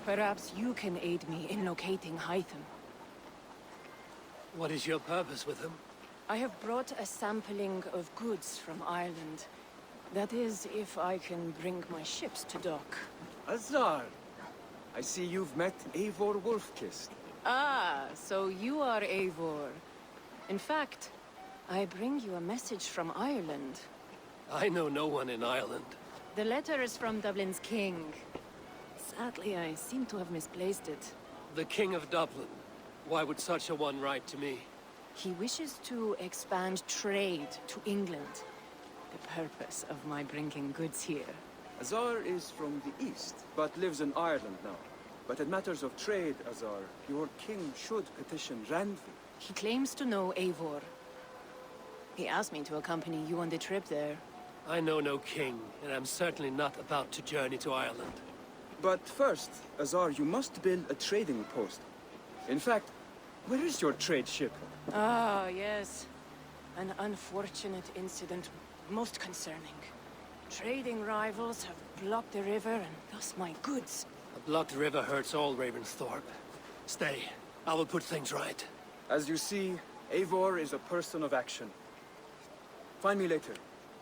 Perhaps you can aid me in locating Hytham. What is your purpose with him? I have brought a sampling of goods from Ireland. That is, if I can bring my ships to dock. Azar! I see you've met Eivor Wolfkist. Ah, so you are Eivor. In fact, I bring you a message from Ireland. I know no one in Ireland. The letter is from Dublin's king. Sadly, I seem to have misplaced it. The King of Dublin. Why would such a one write to me? He wishes to expand trade to England. The purpose of my bringing goods here. Azar is from the east, but lives in Ireland now. But in matters of trade, Azar, your king should petition Randvi. He claims to know Eivor. He asked me to accompany you on the trip there. I know no king, and I'm certainly not about to journey to Ireland. But first, Azar, you must build a trading post. In fact, where is your trade ship? Ah, yes. An unfortunate incident, most concerning. Trading rivals have blocked the river, and thus my goods. A blocked river hurts all Ravensthorpe. Stay. I will put things right. As you see, Eivor is a person of action. Find me later,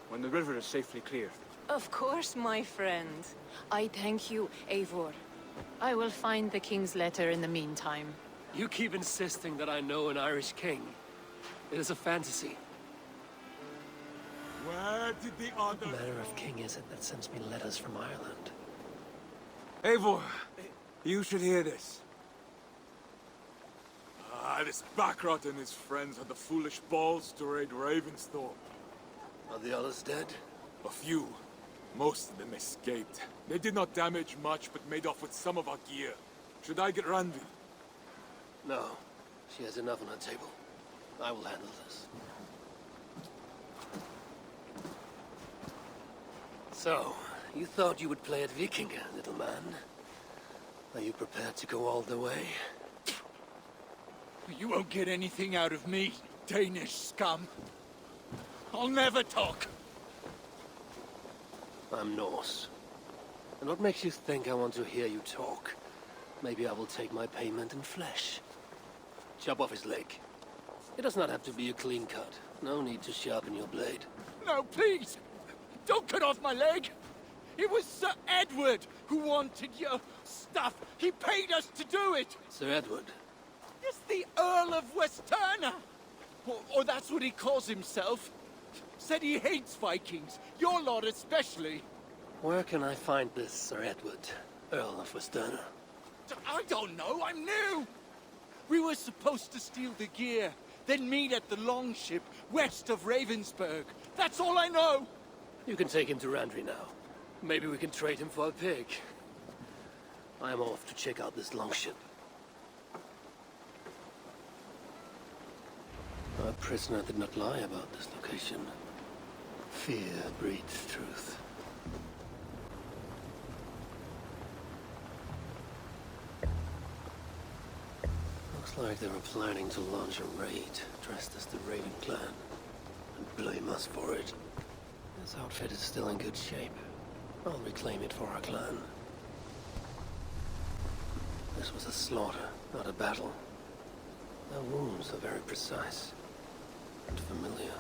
when the river is safely cleared. Of course, my friend. I thank you, Eivor. I will find the king's letter in the meantime. You keep insisting that I know an Irish king. It is a fantasy. Where did the What other... manner of king is it that sends me letters from Ireland? Eivor, you should hear this. This Backrot and his friends had the foolish balls to raid Ravensthorpe. Are the others dead? A few. Most of them escaped. They did not damage much, but made off with some of our gear. Should I get Randvi? No. She has enough on her table. I will handle this. So, you thought you would play at Vikinger, little man? Are you prepared to go all the way? You won't get anything out of me, Danish scum. I'll never talk. I'm Norse. And what makes you think I want to hear you talk? Maybe I will take my payment in flesh. Chop off his leg. It does not have to be a clean cut. No need to sharpen your blade. No, please! Don't cut off my leg! It was Sir Edward who wanted your stuff. He paid us to do it! Sir Edward? It's the Earl of Westerna! Or that's what he calls himself. Said he hates Vikings. Your lot especially. Where can I find this Sir Edward, Earl of Westerna? I don't know, I'm new! We were supposed to steal the gear, then meet at the longship west of Ravensburg. That's all I know! You can take him to Randvi now. Maybe we can trade him for a pig. I am off to check out this longship. Our prisoner did not lie about this location. Fear breeds truth. Looks like they were planning to launch a raid, dressed as the Raven clan, and blame us for it. This outfit is still in good shape. I'll reclaim it for our clan. This was a slaughter, not a battle. Their wounds are very precise and familiar.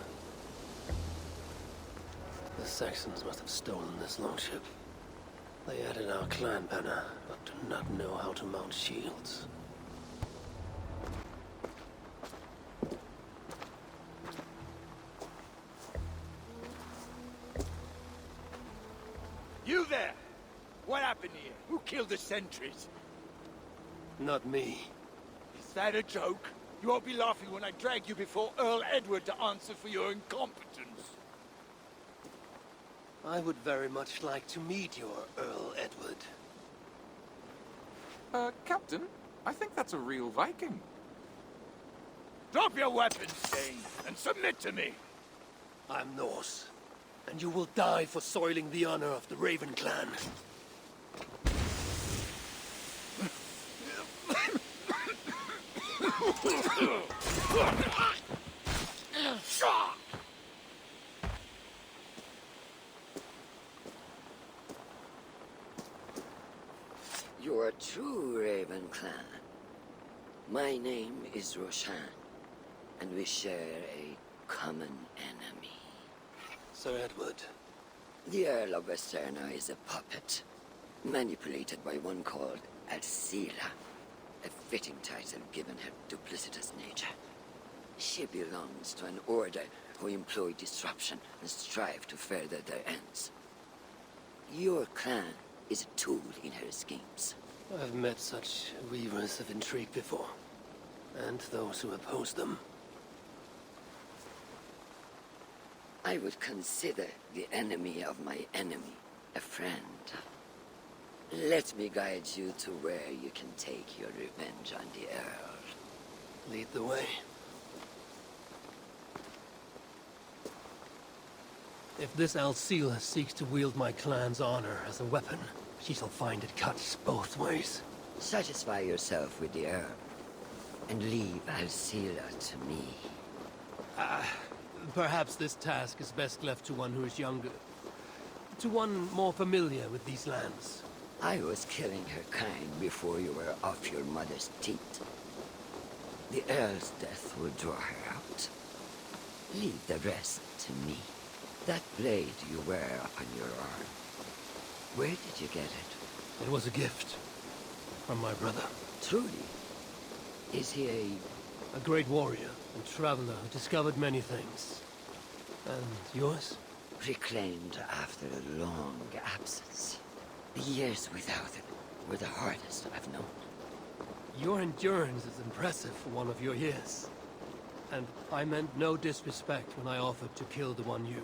The Saxons must have stolen this longship. They added our clan banner, but do not know how to mount shields. You there! What happened here? Who killed the sentries? Not me. Is that a joke? You won't be laughing when I drag you before Earl Edward to answer for your incompetence. I would very much like to meet your Earl Edward. Captain, I think that's a real Viking. Drop your weapons, Dane, and submit to me! I'm Norse, and you will die for soiling the honor of the Raven clan. You're a true true Raven clan. My name is Roshan, and we share a common enemy. Sir Edward. The Earl of Westerna is a puppet, manipulated by one called Alcila, a fitting title given her duplicitous nature. She belongs to an order who employ disruption and strive to further their ends. Your clan is a tool in her schemes. I've met such weavers of intrigue before, and those who oppose them. I would consider the enemy of my enemy a friend. Let me guide you to where you can take your revenge on the Earl. Lead the way. If this Alcila seeks to wield my clan's honor as a weapon, she shall find it cuts both ways. Satisfy yourself with the Earl, and leave Alcila to me. Perhaps this task is best left to one who is younger. To one more familiar with these lands. I was killing her kind before you were off your mother's teat. The Earl's death will draw her out. Leave the rest to me. That blade you wear upon your arm, where did you get it? It was a gift. From my brother. Truly? Is he A great warrior and traveler who discovered many things. And yours? reclaimed after a long absence? The years without it were the hardest I've known. Your endurance is impressive for one of your years. And I meant no disrespect when I offered to kill the one you...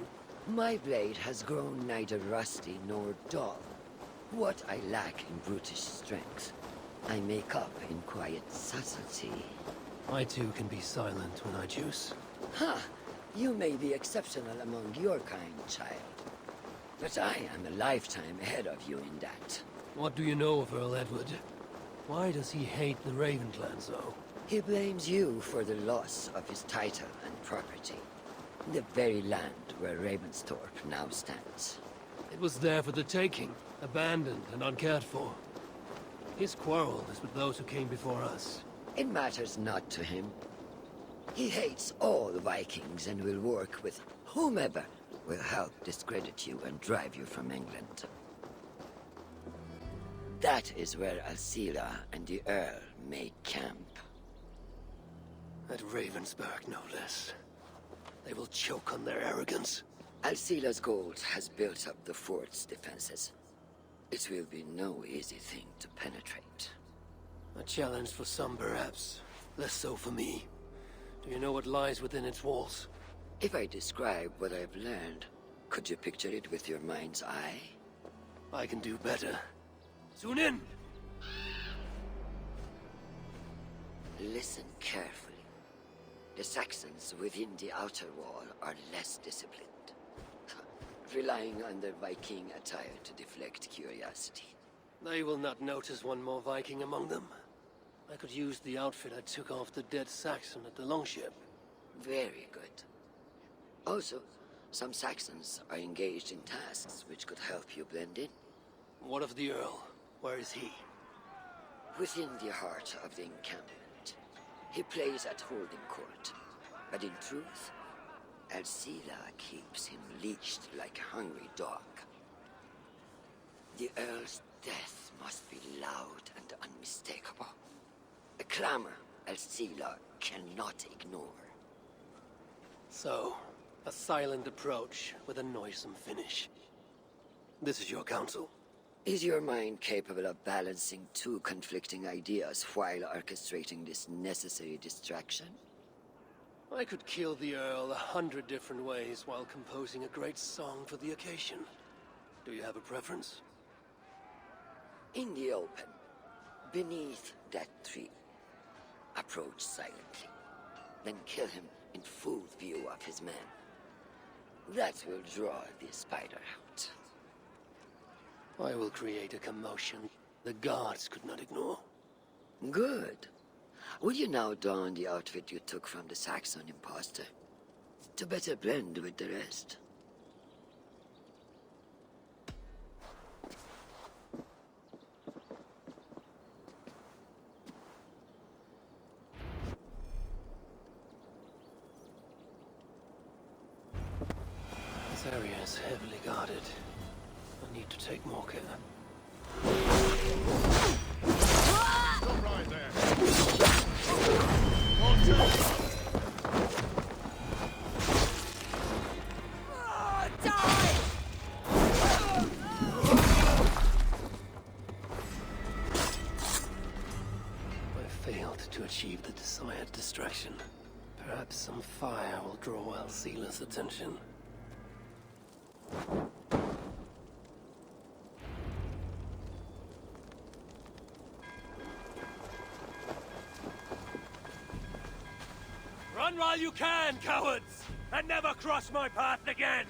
My blade has grown neither rusty nor dull. What I lack in brutish strength, I make up in quiet subtlety. I too can be silent when I choose. Ha! You may be exceptional among your kind, child. But I am a lifetime ahead of you in that. What do you know of Earl Edward? Why does he hate the Raven clan so? He blames you for the loss of his title and property. The very land where Ravensthorpe now stands. It was there for the taking, abandoned and uncared for. His quarrel is with those who came before us. It matters not to him. He hates all Vikings and will work with whomever will help discredit you and drive you from England. That is where Alcila and the Earl make camp. At Ravensburg, no less. They will choke on their arrogance. Alcila's gold has built up the fort's defenses. It will be no easy thing to penetrate. A challenge for some, perhaps. Less so for me. Do you know what lies within its walls? If I describe what I've learned, could you picture it with your mind's eye? I can do better. Soon in! Listen carefully. The Saxons within the outer wall are less disciplined, relying on their Viking attire to deflect curiosity. They will not notice one more Viking among them. I could use the outfit I took off the dead Saxon at the Longship. Very good. Also, some Saxons are engaged in tasks which could help you blend in. What of the Earl? Where is he? Within the heart of the encampment. He plays at holding court. But in truth, Alcila keeps him leashed like a hungry dog. The Earl's death must be loud and unmistakable. A clamor Alcila cannot ignore. So, a silent approach with a noisome finish. This is your counsel. Is your mind capable of balancing two conflicting ideas while orchestrating this necessary distraction? I could kill the Earl 100 different ways while composing a great song for the occasion. Do you have a preference? In the open, beneath that tree. Approach silently, then kill him in full view of his men. That will draw the spider out. I will create a commotion the guards could not ignore. Good. Will you now don the outfit you took from the Saxon imposter? To better blend with the rest. looks heavily guarded. I need to take more care. Stop right there. I failed to achieve the desired distraction. Perhaps some fire will draw Alcila's attention. Run while you can, cowards! And never cross my path again!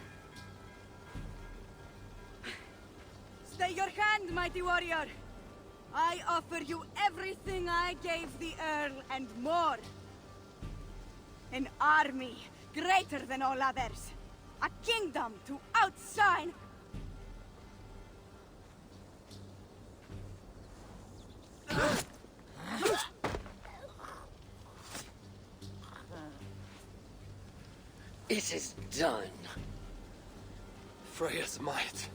Stay your hand, mighty warrior! I offer you everything I gave the Earl and more. An army greater than all others. A kingdom to outshine. It is done. Freya's might.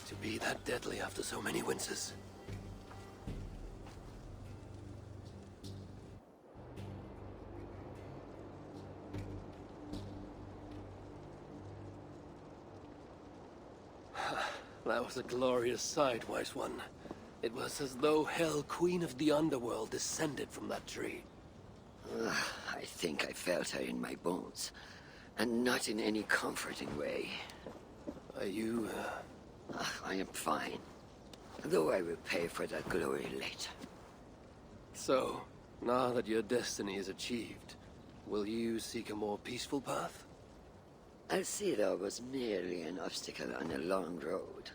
To be that deadly after so many winters. That was a glorious sight, wise one. It was as though Hell, Queen of the Underworld, descended from that tree. I think I felt her in my bones. And not in any comforting way. Are you, I am fine. Though I will pay for that glory later. So, now that your destiny is achieved, will you seek a more peaceful path? Alcida was merely an obstacle on a long road.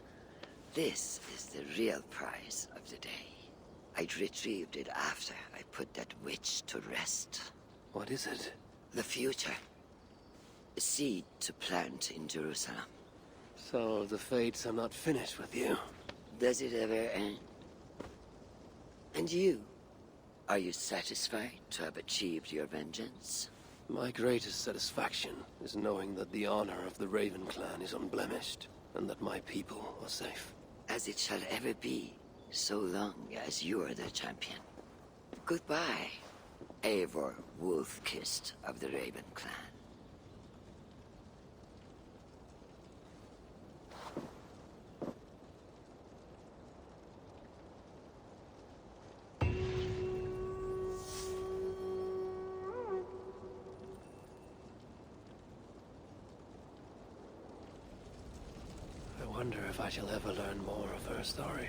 This is the real prize of the day. I'd retrieved it after I put that witch to rest. What is it? The future. A seed to plant in Jerusalem. So the fates are not finished with you. Does it ever end? And you? Are you satisfied to have achieved your vengeance? My greatest satisfaction is knowing that the honor of the Raven clan is unblemished, and that my people are safe. As it shall ever be, so long as you are the champion. Goodbye, Eivor Wolf-Kissed of the Raven clan. I wonder if I shall ever learn more of her story.